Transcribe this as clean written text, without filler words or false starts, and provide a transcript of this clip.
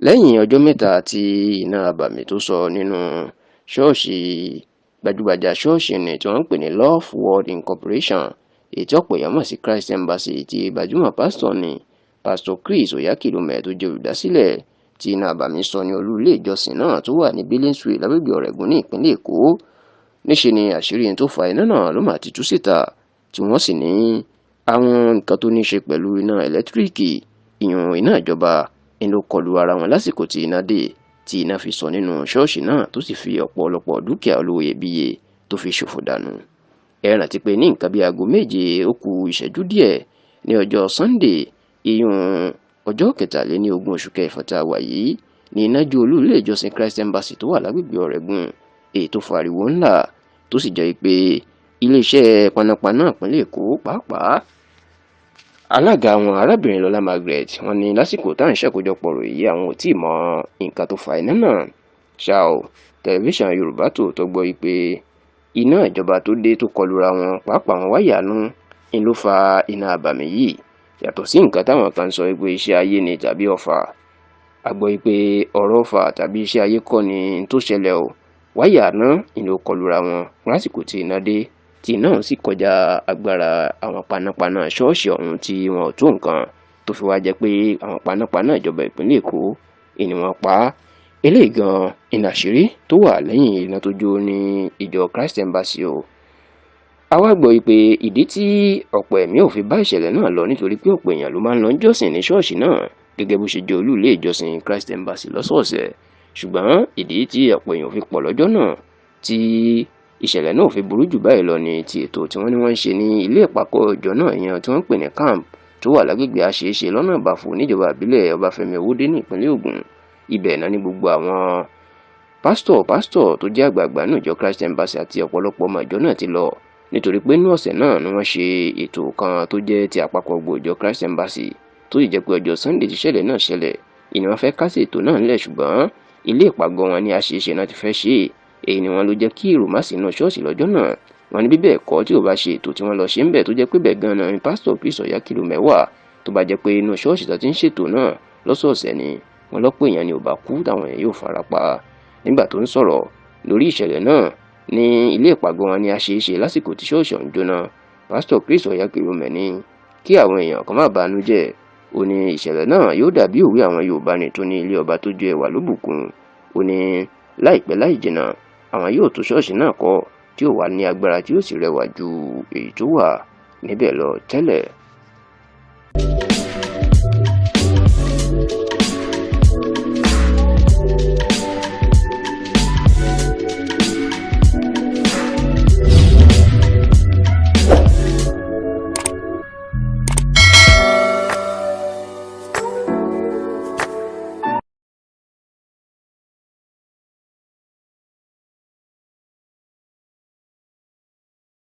lẹ́yìn ọjọ́ mẹ́ta tí iná abàmì tó sọ nínú ṣọ́ọ̀ṣì gbajúgbajà ṣọ́ọ̀ṣì ni tí wọ́n ń pè ní Love World Incorporation, èyí tí ọ̀pọ̀ èèyàn mọ̀ sí Christ Embassy, tí gbajúmọ̀ pásítọ̀ ni pásítọ̀ Chris Oyakhilome tó jẹ́ olùdásílẹ̀, tí iná abàmì sọ ní olú ilé ìjọsìn náà tó wà ní Billings Street lágbègbè Ọ̀rẹ́gun ní ìpínlẹ̀ Èkó. Níṣe ni àṣírí tó fa iná náà ló máa ti tú síta, tí wọ́n sì ní àwọn nǹkan tó ní ṣe pẹ̀lú iná ẹ̀lẹ́tíríkì, ìyún iná ìjọba, ló kọlu ara wọn lásìkò tí iná dé, tí iná fi sọ nínú ṣọ́ọ̀ṣì náà tó sì fi ọ̀pọ̀lọpọ̀ dúkìá olówó iyebíye tó fi ṣòfò dànù. Ẹ rántí pé ní nǹkan bí aago 7 ó kù ìṣẹ́jú díẹ̀ ní ọjọ́ Sunday, ìyún ọjọ́ 23 oṣù kẹfà tá a wà yìí, ní iná jó olú ilé ìjọsìn Christ Embassy tó wà lágbègbè Ọ̀rẹ́gun, èyí tó fa ariwo ńlá tó sì jẹ́ pé iléeṣẹ́ panápaná ìpínlẹ̀ Èkó pàápàá alága àwọn arábìnrin Lọlá Margaret, wọ́n ní lásìkò tá à ń ṣàkójọpọ̀ ròyìn yìí àwọn ò tí ì mọ nǹkan tó fa iná náà. Ṣá o, tẹlifíṣàn Yorùbá Tòótọ́ gbọ́ pé iná ìjọba tó dé tó kọlura wọn, pàápàá àwọn wáyà náà ló fa iná abàmì yìí, yàtọ̀ sí nǹkan táwọn kan sọ pé iṣẹ́ ayé ni tàbí ọ̀fà. A gbọ́ pé ọ̀rọ̀ ọ̀fà tàbí iṣẹ́ ayé kọ́ ni tó ṣẹlẹ̀ o, wáyà náà ló kọlura wọn lásìkò tí iná dé, tí náà sì kọjá agbára àwọn panápaná ṣọ́ọ̀ṣì ọ̀hún tí wọn ò tó nǹkan, tó fi wá jẹ́ pé àwọn panápaná ìjọba ìpínlẹ̀ Èkó ni wọ́n pa á. Eléyìí gan iná àṣírí tó wà lẹ́yìn iná tó jó ní ìjọ Christ Embassy o. A wá gbọ́ pé ìdí tí ọ̀pọ̀ ẹ̀mí ò fi bá ìṣẹ̀lẹ̀ náà lọ nítorí pé ọ̀pọ̀ èèyàn ló máa ń lọ jọ́sìn ní ṣọ́ọ̀ṣì náà gẹ́gẹ́ bó ṣe jẹ́ olú ilé ìjọsìn Christ Embassy lọ́sọ̀ọ̀sẹ̀, ṣùgbọ́n ìdí tí ọ̀pọ̀ èèyàn fi pọ̀ lọ́jọ́ náà tí ìṣẹ̀lẹ̀ náà fi burú jù báyìí lọ ni ti ètò tí wọ́n ní wọ́n ń ṣe ní ilé ìpàkọ́ ìjọ náà yẹn tí wọ́n ń pè ní camp tó wà lágbègbè àṣeéṣe lọ́nà ìbàfò níjọba ìbílẹ̀ Ọbáfẹ́mi Owódé ní ìpínlẹ̀ Ògùn. Ibẹ̀ náà ní gbogbo àwọn pásítọ̀ tó jẹ́ àgbààgbà ní ìjọ Christ Embassy àti ọ̀pọ̀lọpọ̀ ọmọ ìjọ náà ti lọ, nítorí pé ní ọ̀sẹ̀ náà ni wọ́n ṣe ètò kan tó jẹ́ ti àpapọ̀ gbogbo ìjọ Christ Embassy, tó sì jẹ́ pé ọjọ́ Sunday tí ìṣẹ̀lẹ̀ náà ṣẹlẹ̀ ìní wọ́n fẹ́ kásẹ̀ ètò náà ńlẹ̀, ṣùgbọ́n ilé ìpàgọ́ wọn ní àṣeéṣe náà ti fẹ́ ṣe é. Èyí ni wọ́n ló jẹ́ kí èrò má sí inú ṣọ́ọ̀ṣì lọ́jọ́ náà. Wọ́n ní bíbẹ̀ ẹ̀kọ́ tí ò bá ṣe ètò tí wọ́n lọ ṣe ń bẹ̀ tó jẹ́ pé bẹ̀ gan-an ni pásítọ̀ Chris Oyakhilome wà, tó bá jẹ́ pé inú ṣọ́ọ̀ṣì tó ti ń ṣètò náà lọ́sọ̀ọ̀sẹ̀ ni wọ́n lọ́pọ̀ èèyàn ni ò bá kú táwọn èèyàn yóò fara pa. Nígbà tó ń sọ̀rọ̀ lórí ìṣẹ̀lẹ̀ náà ní ilé ìpàgọ́ wọn ní àṣeéṣe lásìkò tí ṣọ́ọ̀ṣì ọ̀hún jóná, pásítọ̀ Chris Oyakhilome ní kí àwọn èèyàn kan má banú jẹ́. Ó ní ìṣẹ̀lẹ̀ náà yóò dàbí òwe àwọn Yorùbá ni tó ní ilé ọba tó jẹ́ ẹwà ló bùkún. Ó ní láìpẹ́ láì jìnnà àwọn yóò tún ṣọ́ọ̀ṣì náà kọ́ tí ó wà ní agbára tí ó sì rẹwà ju èyí tó wà níbẹ̀ lọ tẹ́lẹ̀.